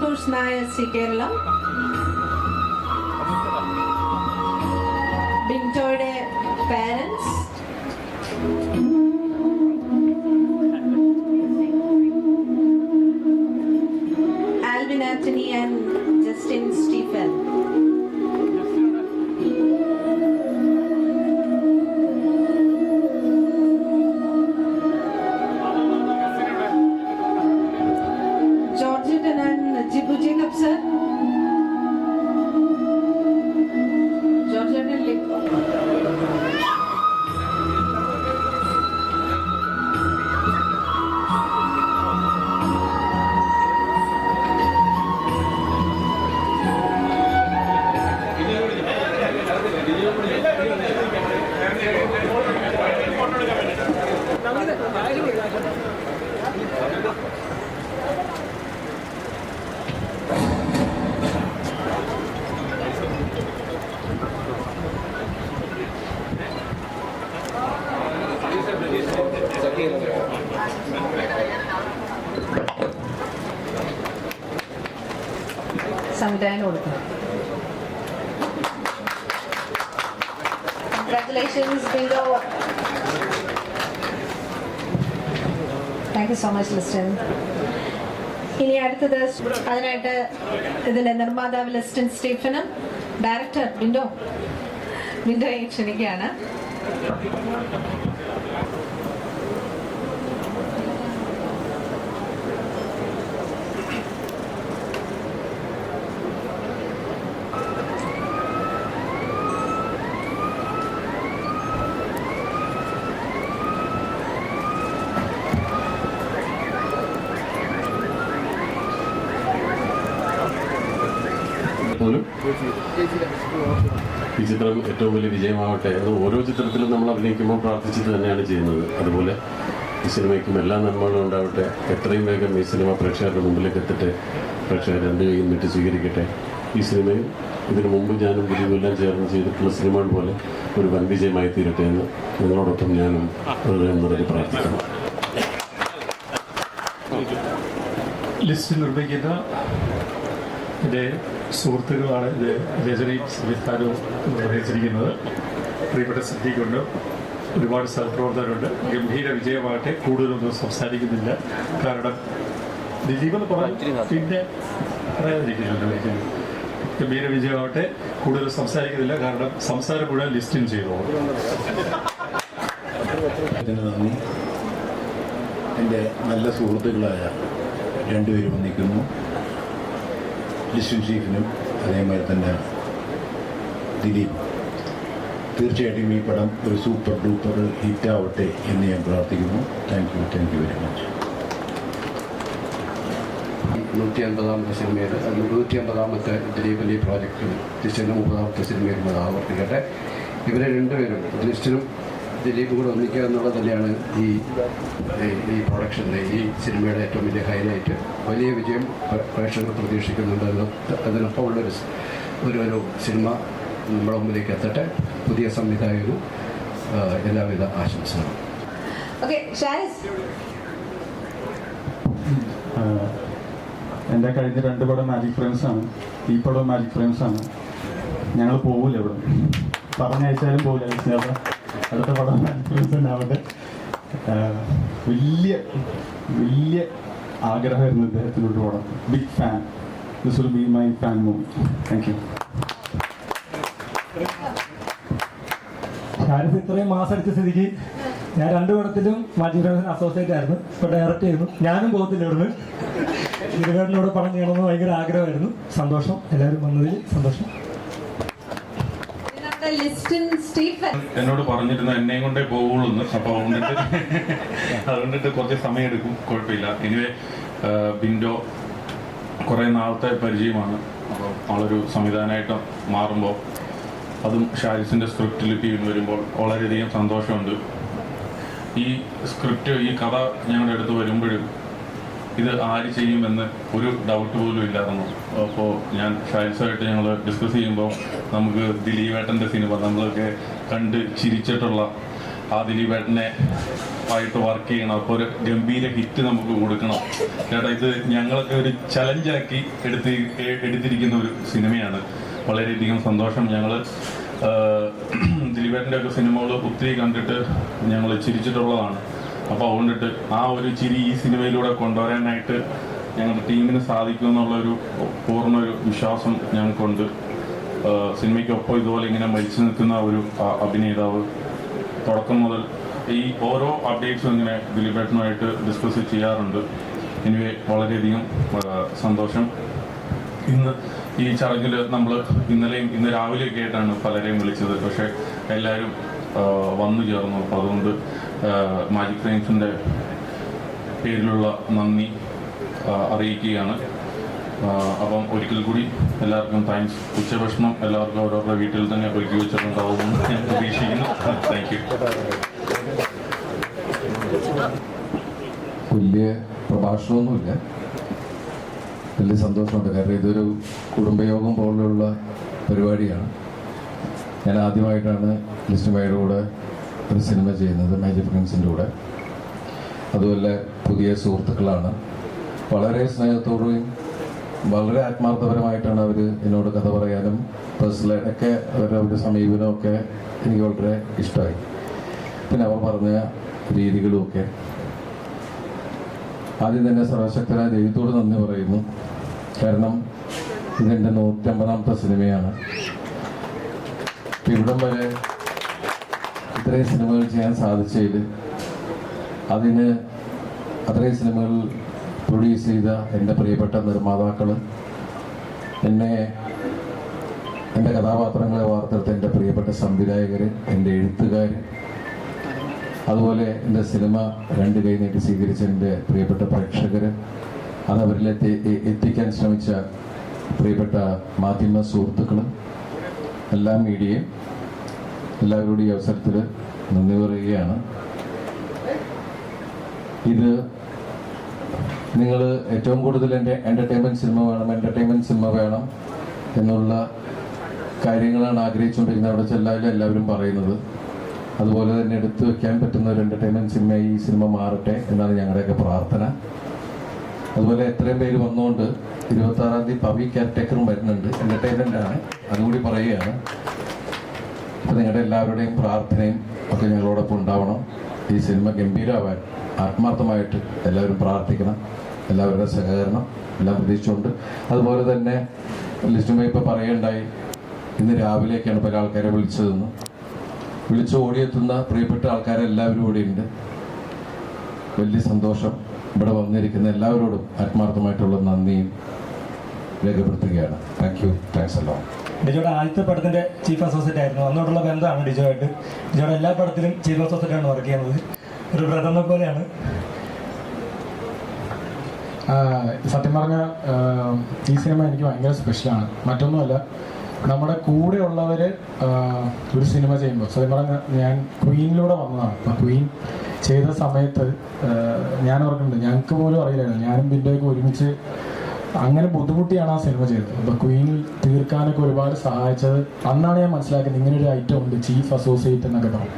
Santosh Nair, C. Kerala. Bintoyde parents. Alvin Anthony and Justin Stephen. Georgette and Jibu Jacob, sir. Georgette and Lip. Congratulations, Bingo. Thank you so much, Liston. ഇനി അടുത്തത് അതിനായിട്ട് ഇതിന്റെ നിർമ്മാതാവ് Liston സ്റ്റീഫനും director ബിൻഡോയെ ക്ഷണിക്കുകയാണ്. ഈ ചിത്രം ഏറ്റവും വലിയ വിജയമാവട്ടെ. അത് ഓരോ ചിത്രത്തിലും നമ്മൾ അഭിനയിക്കുമ്പോൾ പ്രാർത്ഥിച്ചിട്ട് തന്നെയാണ് ചെയ്യുന്നത്. അതുപോലെ ഈ സിനിമയ്ക്കും എല്ലാ നന്മകളും ഉണ്ടാവട്ടെ. എത്രയും വേഗം ഈ സിനിമ പ്രേക്ഷകരുടെ മുമ്പിലേക്ക് എത്തട്ടെ. പ്രേക്ഷകർ രണ്ട് കൈയും നീട്ടി സ്വീകരിക്കട്ടെ. ഈ സിനിമയും ഇതിനു മുമ്പ് ഞാനും ദിലീപെല്ലാം ചേർന്ന് ചെയ്തിട്ടുള്ള സിനിമകൾ പോലെ ഒരു വൻ വിജയമായി തീരട്ടെ എന്ന് നിങ്ങളോടൊപ്പം ഞാനും എന്നതിൽ പ്രാർത്ഥിക്കുന്നു. ലിസ്റ്റ് നിർമ്മിക്കുന്ന എൻ്റെ സുഹൃത്തുക്കളാണ് ഇത് രചനയും സംവിധാനവും നിർവഹിച്ചിരിക്കുന്നത്. പ്രിയപ്പെട്ട സിദ്ദീഖുണ്ട്, ഒരുപാട് സഹപ്രവർത്തകരുണ്ട്. ഗംഭീര വിജയമാകട്ടെ. കൂടുതലൊന്നും സംസാരിക്കുന്നില്ല, കാരണം ദിലീപെന്ന് പറഞ്ഞു പിന്നെ പറയാതിരിക്കുന്നുണ്ട്. ഗംഭീര വിജയമാകട്ടെ. കൂടുതൽ സംസാരിക്കുന്നില്ല, കാരണം സംസാരം മുഴുവൻ ലിസ്റ്റിൻ ചെയ്തോളൂ. നന്ദി. എൻ്റെ നല്ല സുഹൃത്തുക്കളായ രണ്ടുപേരും വന്നിരിക്കുന്നു. ലിസ്റ്റൻ സ്റ്റീഫനും അതേമാതിരി തന്നെ ദിലീപ്. തീർച്ചയായിട്ടും ഈ പടം ഒരു സൂപ്പർ ഡൂപ്പർ ഹിറ്റാവട്ടെ എന്ന് ഞാൻ പ്രാർത്ഥിക്കുന്നു. Thank you very much. 150ാമത്തെ സിനിമയിൽ 150ാമത്തെ ദിലീപിൻ്റെ പ്രോജക്റ്റിൽ ലിസ്റ്റിൻ്റെ 30ാമത്തെ സിനിമയിൽ അത് ആവർത്തിക്കട്ടെ. ഇവരെ രണ്ടുപേരും ലിസ്റ്റിനും ദിലീപ് കൂടെ ഒന്നിക്കുക എന്നുള്ളത് തന്നെയാണ് ഈ പ്രൊഡക്ഷൻ്റെ ഈ സിനിമയുടെ ഏറ്റവും വലിയ ഹൈലൈറ്റ്. വലിയ വിജയം പ്രേക്ഷകർ പ്രതീക്ഷിക്കുന്നുണ്ട്. അതിനൊപ്പം ഉള്ളൊരു ഒരു സിനിമ നമ്മുടെ മുമ്പിലേക്ക് എത്തട്ടെ. പുതിയ സംവിധായകനും എല്ലാവിധ ആശംസകളും. എൻ്റെ കഴിഞ്ഞ 2 പടം മാജിക് ഫ്രെയിംസാണ്. ഈ പടം മാജിക് ഫ്രെയിംസാണ്. ഞങ്ങൾ പോകില്ല, ഇവിടെ പറഞ്ഞയച്ചാലും പോകില്ല. അടുത്ത പടം മാജിക് ഫ്രെയിംസ് തന്നെ ആവട്ടെ. വലിയ ആഗ്രഹമായിരുന്നു ഇദ്ദേഹത്തിനോട് പടം. Big fan. This will be my fan movie. Thank you. Sharif ഇത്രയും മാസം അടിച്ച സ്ഥിതിക്ക് ഞാൻ 2 പടത്തിലും മാജിക് ഫ്രെയിംസിന് അസോസിയേറ്റ് ആയിരുന്നു. ഇപ്പോൾ ഡയറക്റ്റ് ചെയ്യുന്നു. ഞാനും പോകത്തില്ല ഇവിടുന്ന്. ഇരുവേടിനോട് പടം ചെയ്യണമെന്ന് ഭയങ്കര ആഗ്രഹമായിരുന്നു. സന്തോഷം, എല്ലാവരും വന്നതിൽ സന്തോഷം. എന്നോട് പറഞ്ഞിരുന്നു എന്നെയും കൊണ്ടേ പോവുള്ളൂ. അപ്പോൾ അതുകൊണ്ടിട്ട് കുറച്ച് സമയം എടുക്കും, കുഴപ്പമില്ല. എനിവേ ബിൻഡോ കുറേ നാളത്തെ പരിചയമാണ്. അപ്പോൾ ആളൊരു സംവിധാനമായിട്ട് മാറുമ്പോൾ അതും ഷാരിസിൻ്റെ സ്ക്രിപ്റ്റ് ലിപി വരുമ്പോൾ വളരെയധികം സന്തോഷമുണ്ട്. ഈ സ്ക്രിപ്റ്റ്, ഈ കഥ ഞങ്ങളുടെ അടുത്ത് വരുമ്പോഴും ഇത് ആര് ചെയ്യുമെന്ന് ഒരു ഡൗട്ട് പോലും ഇല്ലായിരുന്നു. അപ്പോൾ ഞാൻ ഷാരിസുമായിട്ട് ഞങ്ങൾ ഡിസ്കസ് ചെയ്യുമ്പോൾ നമുക്ക് ദിലീപേട്ടൻ്റെ സിനിമ നമ്മളൊക്കെ കണ്ട് ചിരിച്ചിട്ടുള്ള ആ ദിലീപേട്ടനെ ആയിട്ട് വർക്ക് ചെയ്യണം, അപ്പോൾ ഒരു ഗംഭീര ഹിറ്റ് നമുക്ക് കൊടുക്കണം ചേട്ടാ. ഇത് ഞങ്ങളൊക്കെ ഒരു ചലഞ്ചാക്കി എടുത്തിരിക്കുന്ന ഒരു സിനിമയാണ്. വളരെയധികം സന്തോഷം. ഞങ്ങൾ ദിലീപേട്ടൻ്റെ ഒക്കെ സിനിമകൾ ഒത്തിരി കണ്ടിട്ട് ഞങ്ങൾ ചിരിച്ചിട്ടുള്ളതാണ്. അപ്പോൾ അതുകൊണ്ടിട്ട് ആ ഒരു ചിരി ഈ സിനിമയിലൂടെ കൊണ്ടുവരാനായിട്ട് ഞങ്ങളുടെ ടീമിന് സാധിക്കുമെന്നുള്ളൊരു പൂർണ്ണ ഒരു വിശ്വാസം ഞങ്ങൾക്കുണ്ട്. സിനിമയ്ക്കൊപ്പം ഇതുപോലെ ഇങ്ങനെ മരിച്ചു നിൽക്കുന്ന ഒരു അഭിനേതാവ് തുടക്കം മുതൽ ഈ ഓരോ അപ്ഡേറ്റ്സും ഇങ്ങനെ ദിലീപേട്ടനുമായിട്ട് ഡിസ്കസ് ചെയ്യാറുണ്ട്. എനിവേ വളരെയധികം സന്തോഷം. ഇന്ന് ഈ ചടങ്ങിൽ നമ്മൾ ഇന്ന് രാവിലെയൊക്കെ ആയിട്ടാണ് പലരെയും വിളിച്ചത്, പക്ഷേ എല്ലാവരും വന്നു ചേർന്നു. അപ്പോൾ അതുകൊണ്ട് മാജിക് ഫ്രെയിംസിൻ്റെ പേരിലുള്ള നന്ദി അറിയിക്കുകയാണ്. അപ്പം ഒരിക്കൽ കൂടി എല്ലാവർക്കും താങ്ക്സ്. ഉച്ചഭക്ഷണം എല്ലാവർക്കും ഓരോരുടെ വീട്ടിൽ തന്നെ ഒരുക്കി വെച്ചിട്ടുണ്ടാവുമെന്ന് ഞാൻ പ്രതീക്ഷിക്കുന്നു. Thank you. വലിയ പ്രഭാഷണമൊന്നുമില്ല, വലിയ സന്തോഷമുണ്ട്. കാരണം ഇതൊരു കുടുംബയോഗം പോലുള്ള പരിപാടിയാണ്. ഞാൻ ആദ്യമായിട്ടാണ് ലിസ്റ്റുമായുടെ കൂടെ ഒരു സിനിമ ചെയ്യുന്നത്, മാജിക് ഫ്രെയിംസിൻ്റെ കൂടെ. അതുപോലെ പുതിയ സുഹൃത്തുക്കളാണ്. വളരെ സ്നേഹത്തോടെയും വളരെ ആത്മാർത്ഥപരമായിട്ടാണ് അവർ എന്നോട് കഥ പറയാനും പേഴ്സണലായിട്ടൊക്കെ അവരുടെ സമീപനമൊക്കെ എനിക്ക് വളരെ ഇഷ്ടമായി. പിന്നെ അവർ പറഞ്ഞ രീതികളുമൊക്കെ. ആദ്യം തന്നെ സർവശക്തനായ ദൈവത്തോട് നന്ദി പറയുന്നു. കാരണം ഇതെൻ്റെ 150ാമത്തെ സിനിമയാണ്. ഇവിടം വരെ ഇത്രയും സിനിമകൾ ചെയ്യാൻ സാധിച്ചതിൽ അതിന് അത്രയും സിനിമകൾ പ്രൊഡ്യൂസ് ചെയ്ത എൻ്റെ പ്രിയപ്പെട്ട നിർമ്മാതാക്കൾ, എൻ്റെ കഥാപാത്രങ്ങളെ വാർത്തെടുത്ത എൻ്റെ പ്രിയപ്പെട്ട സംവിധായകർ, എൻ്റെ എഴുത്തുകാർ, അതുപോലെ എൻ്റെ സിനിമ 2 കൈ നീട്ടി സ്വീകരിച്ച എൻ്റെ പ്രിയപ്പെട്ട പ്രേക്ഷകർ, അതവരിലേക്ക് എത്തിക്കാൻ ശ്രമിച്ച പ്രിയപ്പെട്ട മാധ്യമ സുഹൃത്തുക്കൾ, എല്ലാ മീഡിയയും, എല്ലാവരോടും ഈ അവസരത്തിൽ നന്ദി പറയുകയാണ്. ഇത് നിങ്ങൾ ഏറ്റവും കൂടുതൽ എൻ്റെ എൻ്റർടൈൻമെൻറ്റ് സിനിമ വേണം എന്നുള്ള കാര്യങ്ങളാണ് ആഗ്രഹിച്ചുകൊണ്ടിരിക്കുന്നത്. അവിടെ ചെല്ലാലും എല്ലാവരും പറയുന്നത്. അതുപോലെ തന്നെ എടുത്തു വെക്കാൻ പറ്റുന്ന ഒരു എൻ്റർടൈൻമെൻറ്റ് സിനിമ ഈ സിനിമ മാറട്ടെ എന്നാണ് ഞങ്ങളുടെയൊക്കെ പ്രാർത്ഥന. അതുപോലെ എത്രയും പേര് വന്നുകൊണ്ട് 26-ാം തീയതി പവി കെയർടേക്കറും വരുന്നുണ്ട്. എൻ്റർടൈൻമെൻ്റാണ്, അതുകൂടി പറയുകയാണ്. അപ്പോൾ നിങ്ങളുടെ എല്ലാവരുടെയും പ്രാർത്ഥനയും ഒക്കെ ഞങ്ങളോടൊപ്പം ഉണ്ടാവണം. ഈ സിനിമ ഗംഭീരമാവാൻ ആത്മാർത്ഥമായിട്ട് എല്ലാവരും പ്രാർത്ഥിക്കണം. എല്ലാവരുടെ സഹകരണം എല്ലാം പ്രതീക്ഷിച്ചുകൊണ്ട്, അതുപോലെ തന്നെ ലിസ്റ്റുമായി ഇപ്പോൾ പറയുകയുണ്ടായി, ഇന്ന് രാവിലെയൊക്കെയാണ് പല ആൾക്കാരെ വിളിച്ച് ഓടിയെത്തുന്ന പ്രിയപ്പെട്ട ആൾക്കാരെല്ലാവരും ഇവിടെയുണ്ട്. വലിയ സന്തോഷം. ഇവിടെ വന്നിരിക്കുന്ന എല്ലാവരോടും ആത്മാർത്ഥമായിട്ടുള്ള നന്ദിയും രേഖപ്പെടുത്തുകയാണ്. താങ്ക്സ് എല്ലാം. ഡിജോയുടെ ആദ്യത്തെ പടത്തിൻ്റെ ചീഫ് അസോസിയേറ്റ് ആയിരുന്നു. അന്നോടുള്ള ബന്ധമാണ് ഡിജോയായിട്ട്. ഡിജോയുടെ എല്ലാ പടത്തിലും ചീഫ് അസോസിയേറ്റാണ് വർക്ക് ചെയ്യുന്നത്. ഒരു ബ്രദറിനെ പോലെയാണ്. സത്യം പറഞ്ഞാൽ ഈ സിനിമ എനിക്ക് ഭയങ്കര സ്പെഷ്യലാണ്. മറ്റൊന്നുമല്ല, നമ്മുടെ കൂടെയുള്ളവർ ഒരു സിനിമ ചെയ്യുമ്പോൾ, സത്യം പറഞ്ഞാൽ ഞാൻ ക്വീനിലൂടെ വന്നതാണ്. അപ്പോൾ ക്വീൻ ചെയ്ത സമയത്ത് ഞാൻ ഓർക്കുന്നുണ്ട്, ഞങ്ങൾക്ക് പോലും അറിയില്ലായിരുന്നു. ഞാനും ബിൻഡോയൊക്കെ ഒരുമിച്ച് അങ്ങനെ ബുദ്ധിമുട്ടിയാണ് ആ സിനിമ ചെയ്തത്. അപ്പോൾ ക്വീനിൽ തീർക്കാനൊക്കെ ഒരുപാട് സഹായിച്ചത് അന്നാണ് ഞാൻ മനസ്സിലാക്കുന്നത് ഇങ്ങനൊരു ഐറ്റം ഉണ്ട്, ചീഫ് അസോസിയേറ്റ് എന്നൊക്കെ പറയും.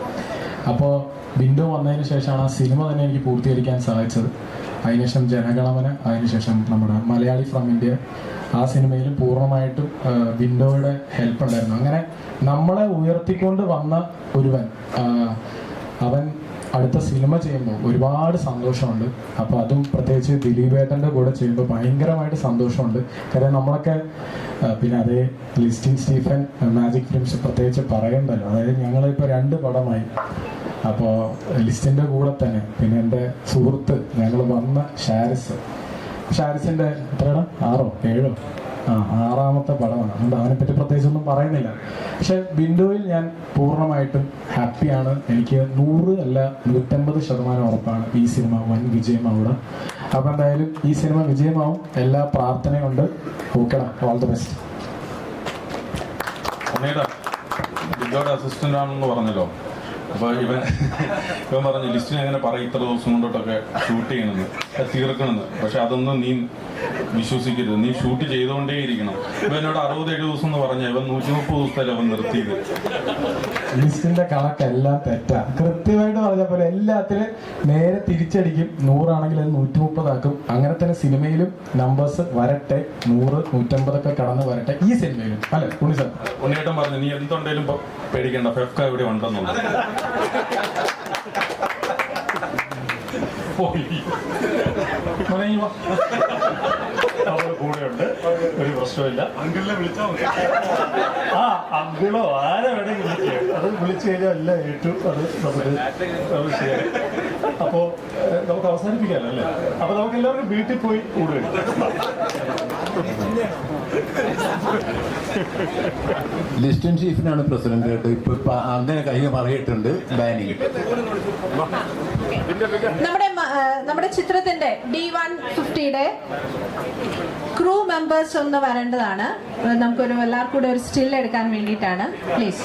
അപ്പോൾ ബിൻഡോ വന്നതിന് ശേഷമാണ് ആ സിനിമ തന്നെ എനിക്ക് പൂർത്തീകരിക്കാൻ സാധിച്ചത്. അതിനുശേഷം ജനഗണമന, അതിനുശേഷം നമ്മുടെ മലയാളി ഫ്രം ഇന്ത്യ, ആ സിനിമയിലും പൂർണ്ണമായിട്ടും ബിൻഡോയുടെ ഹെൽപ്പ് ഉണ്ടായിരുന്നു. അങ്ങനെ നമ്മളെ ഉയർത്തിക്കൊണ്ട് വന്ന ഒരുവൻ അവൻ അടുത്ത സിനിമ ചെയ്യുമ്പോൾ ഒരുപാട് സന്തോഷമുണ്ട്. അപ്പോൾ അതും പ്രത്യേകിച്ച് ദിലീപേട്ടൻ്റെ കൂടെ ചെയ്യുമ്പോൾ ഭയങ്കരമായിട്ട് സന്തോഷമുണ്ട്. കാര്യം നമ്മളൊക്കെ പിന്നെ അതേ ലിസ്റ്റിൻ സ്റ്റീഫൻ മാജിക് ഫിലിംസ് പ്രത്യേകിച്ച് പറയണ്ടല്ലോ. അതായത് ഞങ്ങളിപ്പോൾ 2 പടമായി. അപ്പോൾ ലിസ്റ്റിൻ്റെ കൂടെ തന്നെ പിന്നെ എൻ്റെ സുഹൃത്ത് ഞങ്ങൾ വന്ന ഷാരിസിൻ്റെ എത്രയാണ് 6ഓ 7ഓ 6ാമത്തെ പടമാണ്. അതുകൊണ്ട് അവനെപ്പറ്റി പ്രത്യേകിച്ചൊന്നും പറയുന്നില്ല. പക്ഷെ ബിൻഡോയിൽ ഞാൻ പൂർണ്ണമായിട്ടും ഹാപ്പിയാണ്. എനിക്ക് 100 അല്ല 150% ഉറപ്പാണ് ഈ സിനിമ വൻ വിജയമാവുക. അപ്പം എന്തായാലും ഈ സിനിമ വിജയമാവും. എല്ലാ പ്രാർത്ഥനയുണ്ട്. ഓക്കെടാ, ഓൾ ദി ബെസ്റ്റ്. ബിൻഡോയുടെ അസിസ്റ്റന്റ് ആണെന്ന് പറഞ്ഞല്ലോ. അപ്പോൾ ഇവൻ പറഞ്ഞു ലിസ്റ്റിനെ അങ്ങനെ പറയും ഇത്ര ദിവസം കൊണ്ടോട്ടൊക്കെ ഷൂട്ട് ചെയ്യണമെന്ന്, തീർക്കണമെന്ന്. പക്ഷെ അതൊന്നും നീ വിശ്വസിക്കരുത്, നീ ഷൂട്ട് ചെയ്തുകൊണ്ടേയിരിക്കണം. ഇവ എന്നോട് 60-70 ദിവസം എന്ന് പറഞ്ഞാൽ ഇവൻ 130 ദിവസത്തിൽ അവൻ നിർത്തിയത്. ലിസ്റ്റിന്റെ കണക്കെല്ലാം തെറ്റാ. കൃത്യമായിട്ട് പറഞ്ഞ പോലെ എല്ലാത്തിലും നേരെ തിരിച്ചടിക്കും. 100 ആണെങ്കിൽ അത് 130 ആക്കും. അങ്ങനെ തന്നെ സിനിമയിലും നമ്പേഴ്സ് വരട്ടെ, 100, 150 ഒക്കെ കടന്ന് വരട്ടെ ഈ സിനിമയിലും. അല്ലെ ഉണ്ണി സാർ? ഉണ്ണിയേട്ടൻ പറഞ്ഞു നീ എന്തുണ്ടെങ്കിലും പേടിക്കണ്ട, ഫെഫ്ക ഇവിടെ ഉണ്ടെന്നുള്ളത്. അവൾ കൂടെയുണ്ട്, ഒരു പ്രശ്നമില്ല. അങ്കിളിനെ വിളിച്ചാൽ മതി. ആ അങ്കിളോ ആരെ വേണമെങ്കിൽ വിളിക്കുക, അത് വിളിച്ചു കഴിഞ്ഞാൽ എല്ലാം ഏറ്റു. അത് നമുക്ക് ശരി. അപ്പോ നമുക്ക് അവസാനിപ്പിക്കാമല്ലോ അല്ലേ? അപ്പൊ നമുക്ക് എല്ലാവർക്കും വീട്ടിൽ പോയി കൂടെ ലിസ്റ്റൻ ചീഫിനാണ് പ്രസിഡന്റ് കേട്ടോ. ഇപ്പൊ അങ്ങനെ കഴിഞ്ഞ പറയിട്ടുണ്ട് ബാനിങ്. നമ്മുടെ ചിത്രത്തിന്റെ D150 ക്രൂ മെമ്പേഴ്സ് ഒന്ന് വരേണ്ടതാണ്. നമുക്കൊരു എല്ലാവർക്കും കൂടെ ഒരു സ്റ്റിൽ എടുക്കാൻ വേണ്ടിയിട്ടാണ്. പ്ലീസ്.